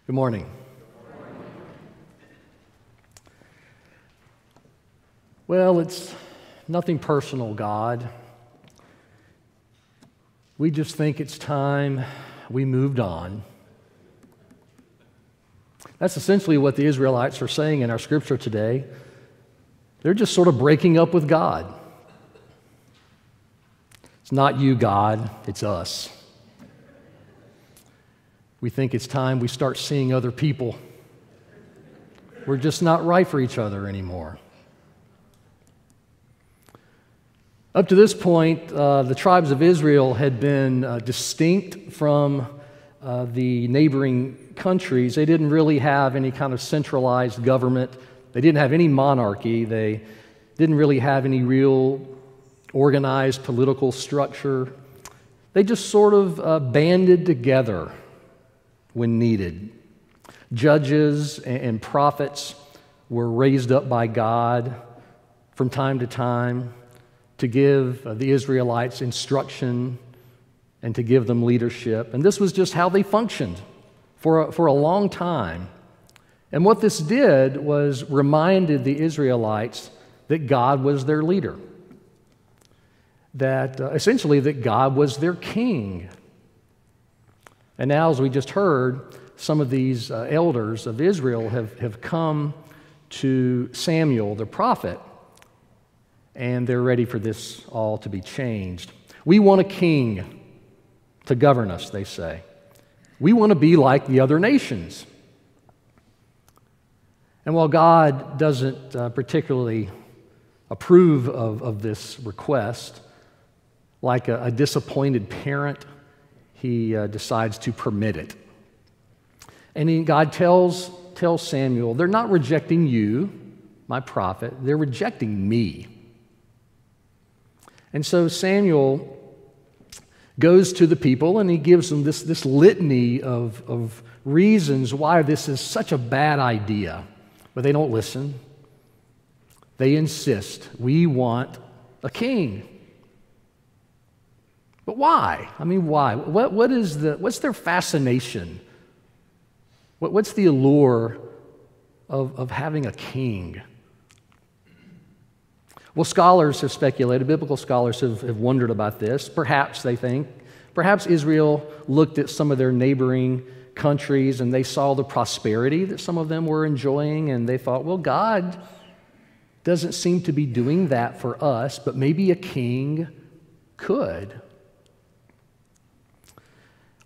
Good morning. Well, it's nothing personal, God. We just think it's time we moved on. That's essentially what the Israelites are saying in our scripture today. They're just sort of breaking up with God. It's not you, God, it's us. We think it's time we start seeing other people. We're just not right for each other anymore. Up to this point, the tribes of Israel had been distinct from the neighboring countries. They didn't really have any kind of centralized government. They didn't have any monarchy. They didn't really have any real organized political structure. They just sort of banded together when needed. Judges and prophets were raised up by God from time to time to give the Israelites instruction and to give them leadership. And this was just how they functioned for a long time. And what this did was reminded the Israelites that God was their leader, that essentially that God was their king. And now, as we just heard, some of these elders of Israel have come to Samuel, the prophet, and they're ready for this all to be changed. We want a king to govern us, they say. We want to be like the other nations. And while God doesn't particularly approve of this request, like a disappointed parent, he decides to permit it. And God tells Samuel, they're not rejecting you, my prophet, they're rejecting me. And so Samuel goes to the people and he gives them this litany of reasons why this is such a bad idea. But they don't listen. They insist, we want a king. But why? I mean, why? What's their fascination? What's the allure of having a king? Well, scholars have speculated, biblical scholars have wondered about this. Perhaps Israel looked at some of their neighboring countries and they saw the prosperity that some of them were enjoying, and they thought, well, God doesn't seem to be doing that for us, but maybe a king could.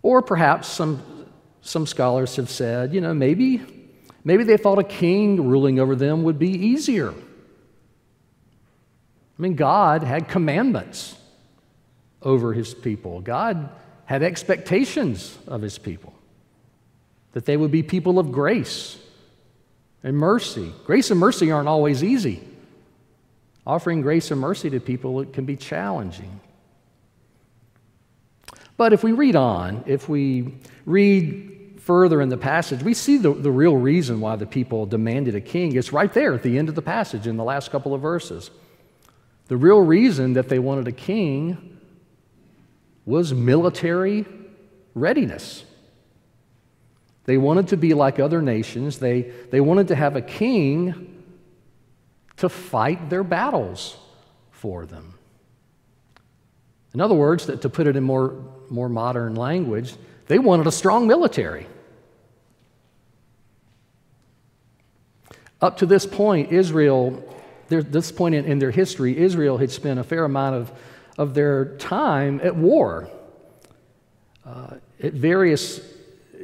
Or perhaps some scholars have said, maybe they thought a king ruling over them would be easier. I mean, God had commandments over his people. God had expectations of his people, that they would be people of grace and mercy. Grace and mercy aren't always easy. Offering grace and mercy to people, it can be challenging. But if we read on, if we read further in the passage, we see the real reason why the people demanded a king. It's right there at the end of the passage in the last couple of verses. The real reason that they wanted a king was military readiness. They wanted to be like other nations. They wanted to have a king to fight their battles for them. In other words, to put it in more modern language, they wanted a strong military. Up to this point, in their history, Israel had spent a fair amount of their time at war, at various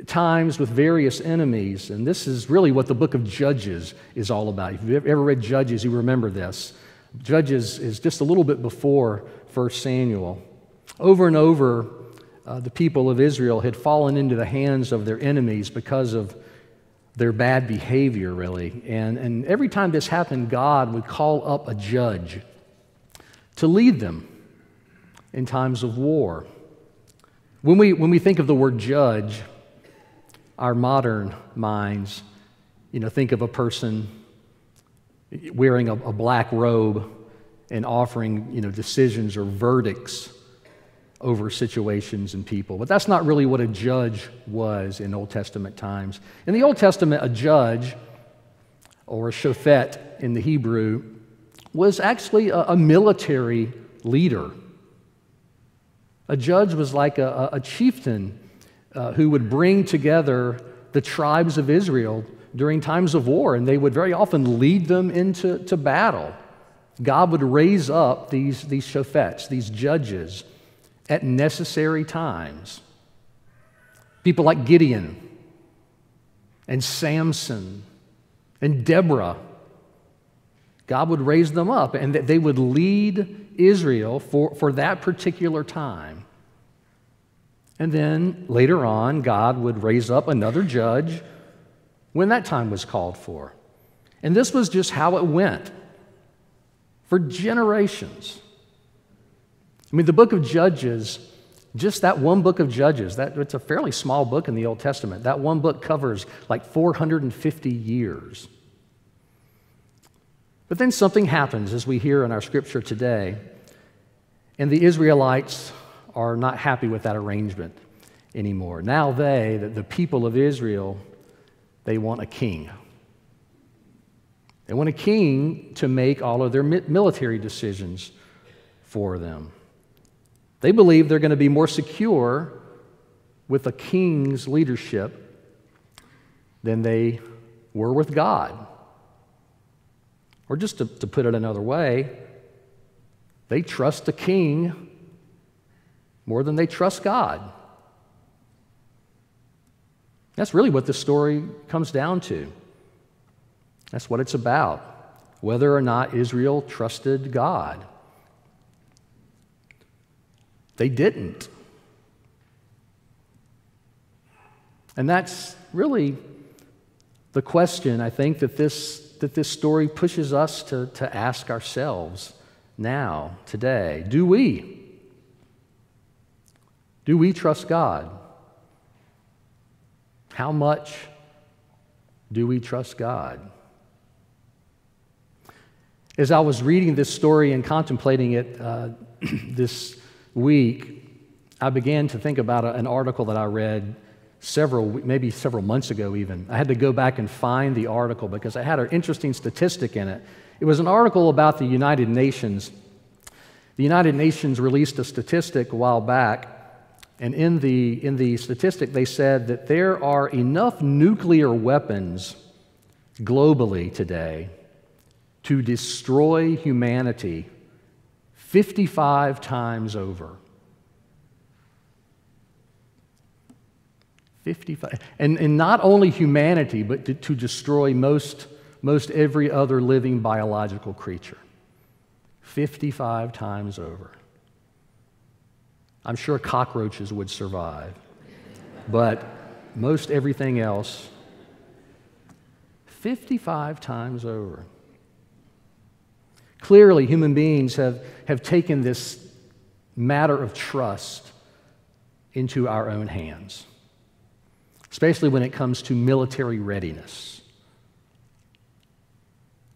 times with various enemies. And this is really what the book of Judges is all about. If you've ever read Judges, you remember this. Judges is just a little bit before 1 Samuel. Over and over, the people of Israel had fallen into the hands of their enemies because of their bad behavior, really. And every time this happened, God would call up a judge to lead them in times of war. When we think of the word judge, our modern minds, think of a person wearing a black robe and offering, decisions or verdicts over situations and people. But that's not really what a judge was in Old Testament times. In the Old Testament, a judge, or a shofet in the Hebrew, was actually a military leader. A judge was like a chieftain who would bring together the tribes of Israel during times of war, and they would very often lead them into battle. God would raise up these shofets, these judges, at necessary times. People like Gideon and Samson and Deborah. God would raise them up, and they would lead Israel for that particular time. And then later on, God would raise up another judge when that time was called for. And this was just how it went for generations. I mean, the book of Judges, just that one book of Judges, it's a fairly small book in the Old Testament. That one book covers like 450 years. But then something happens, as we hear in our scripture today, and the Israelites are not happy with that arrangement anymore. Now the people of Israel, they want a king. They want a king to make all of their military decisions for them. They believe they're going to be more secure with a king's leadership than they were with God. Or just to put it another way, they trust the king more than they trust God. That's really what the story comes down to. That's what it's about, whether or not Israel trusted God. They didn't. And that's really the question, I think, that this story pushes us to ask ourselves now, today. Do we trust God? How much do we trust God? As I was reading this story and contemplating it this week, I began to think about an article that I read maybe several months ago even. I had to go back and find the article because it had an interesting statistic in it. It was an article about the United Nations. The United Nations released a statistic a while back, and in the statistic they said that there are enough nuclear weapons globally today to destroy humanity 55 times over. 55. And not only humanity, but to destroy most every other living biological creature. 55 times over. I'm sure cockroaches would survive, but most everything else, 55 times over. Clearly, human beings have taken this matter of trust into our own hands, especially when it comes to military readiness.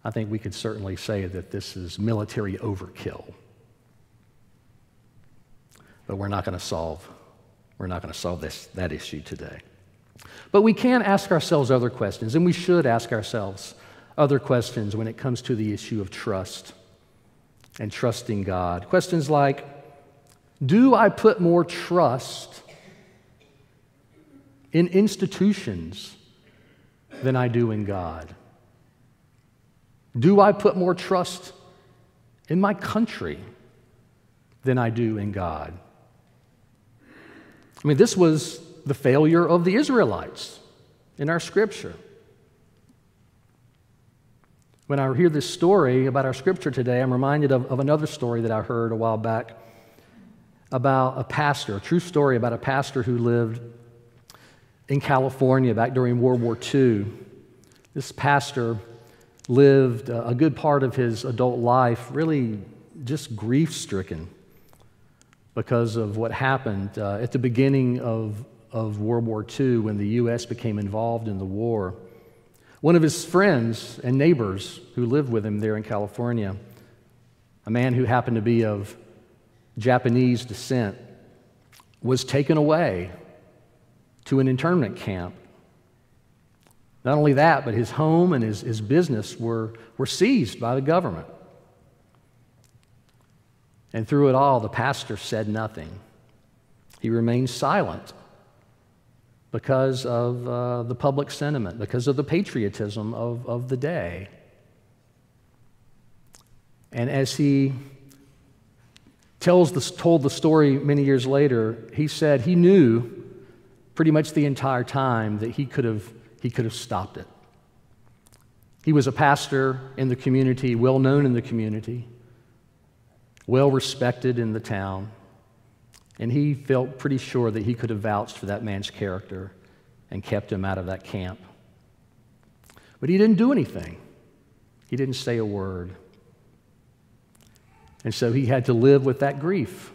I think we could certainly say that this is military overkill. But we're not going to solve that issue today. But we can ask ourselves other questions, and we should ask ourselves other questions when it comes to the issue of trust and trusting God. Questions like, do I put more trust in institutions than I do in God? Do I put more trust in my country than I do in God? I mean, this was the failure of the Israelites in our scripture. When I hear this story about our scripture today, I'm reminded of another story that I heard a while back about a pastor, a true story about a pastor who lived in California back during World War II. This pastor lived a good part of his adult life really just grief-stricken because of what happened at the beginning of World War II when the U.S. became involved in the war. One of his friends and neighbors who lived with him there in California, a man who happened to be of Japanese descent, was taken away to an internment camp. Not only that, but his home and his business were seized by the government. And through it all, the pastor said nothing. He remained silent because of the public sentiment, because of the patriotism of the day. And as he told the story many years later, he said he knew pretty much the entire time that he could have stopped it. He was a pastor in the community, well known in the community, well respected in the town, and he felt pretty sure that he could have vouched for that man's character and kept him out of that camp. But he didn't do anything. He didn't say a word. And so he had to live with that grief,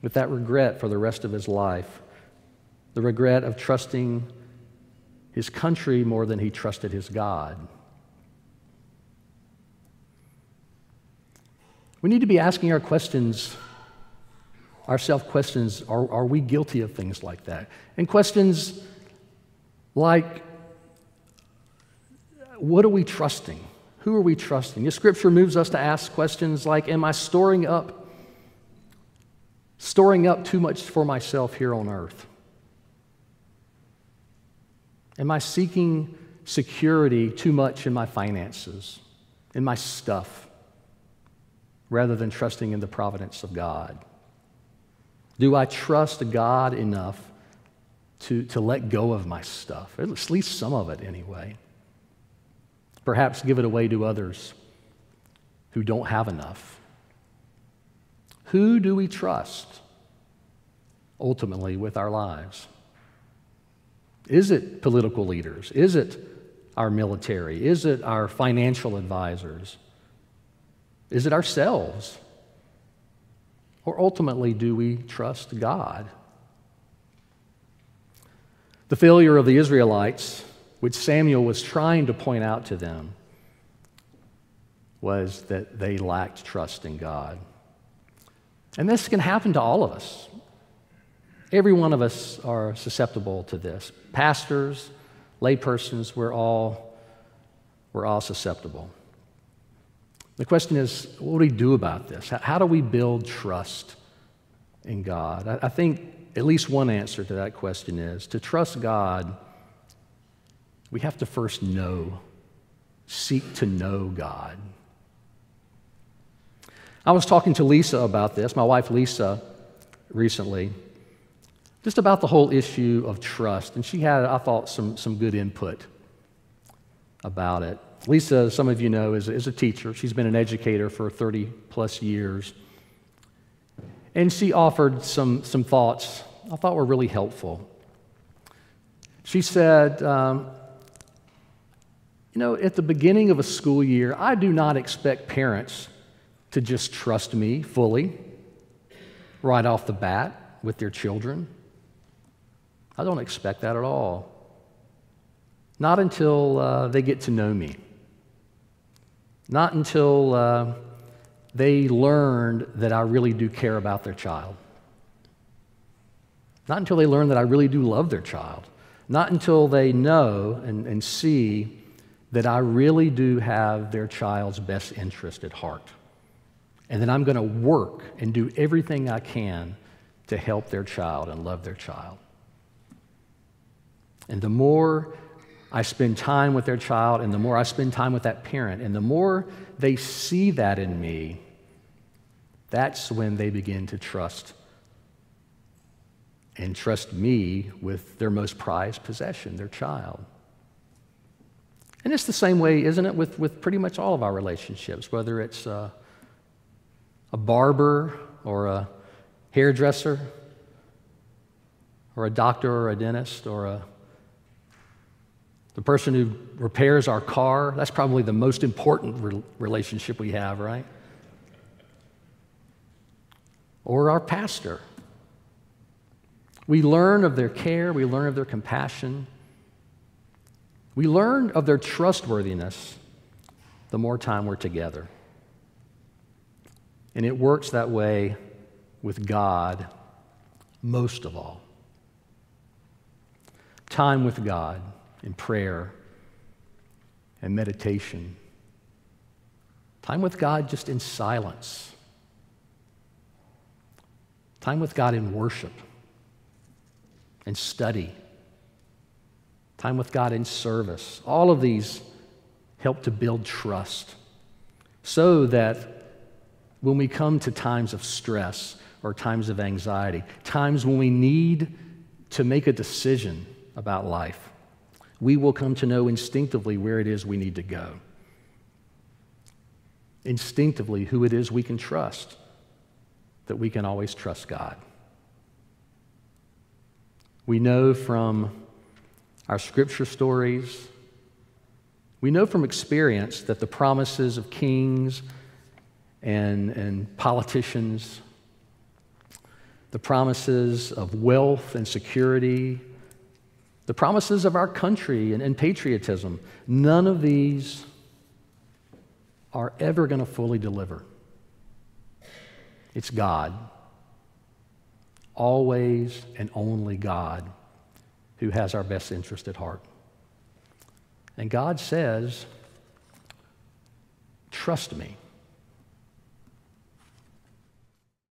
with that regret for the rest of his life, the regret of trusting his country more than he trusted his God. We need to be asking ourselves questions, are we guilty of things like that? And questions like, what are we trusting? Who are we trusting? The Scripture moves us to ask questions like, am I storing up too much for myself here on earth? Am I seeking security too much in my finances, in my stuff, rather than trusting in the providence of God? Do I trust God enough to let go of my stuff, at least some of it anyway? Perhaps give it away to others who don't have enough. Who do we trust ultimately with our lives? Is it political leaders? Is it our military? Is it our financial advisors? Is it ourselves? Or ultimately, do we trust God? The failure of the Israelites, which Samuel was trying to point out to them, was that they lacked trust in God. And this can happen to all of us. Every one of us are susceptible to this. Pastors, laypersons, we're all susceptible. The question is, what do we do about this? How do we build trust in God? I think at least one answer to that question is, to trust God, we have to first seek to know God. I was talking to Lisa about this, my wife Lisa, recently, just about the whole issue of trust. And she had, I thought, some good input about it. Lisa, some of you know, is a teacher. She's been an educator for 30-plus years. And she offered some thoughts I thought were really helpful. She said, at the beginning of a school year, I do not expect parents to just trust me fully right off the bat with their children. I don't expect that at all. Not until they get to know me. Not until they learned that I really do care about their child. Not until they learn that I really do love their child. Not until they know and see that I really do have their child's best interest at heart. And that I'm going to work and do everything I can to help their child and love their child. And the more I spend time with their child, and the more I spend time with that parent, and the more they see that in me, that's when they begin to trust and trust me with their most prized possession, their child. And it's the same way, isn't it, with pretty much all of our relationships, whether it's a barber or a hairdresser or a doctor or a dentist or the person who repairs our car. That's probably the most important relationship we have, right? Or our pastor. We learn of their care, we learn of their compassion. We learn of their trustworthiness the more time we're together. And it works that way with God most of all. Time with God in prayer and meditation. Time with God just in silence. Time with God in worship and study. Time with God in service. All of these help to build trust so that when we come to times of stress or times of anxiety, times when we need to make a decision about life, we will come to know instinctively where it is we need to go. Instinctively who it is we can trust, that we can always trust God. We know from our scripture stories, we know from experience that the promises of kings and politicians, the promises of wealth and security, the promises of our country and patriotism, none of these are ever going to fully deliver. It's God, always and only God, who has our best interest at heart. And God says, trust me.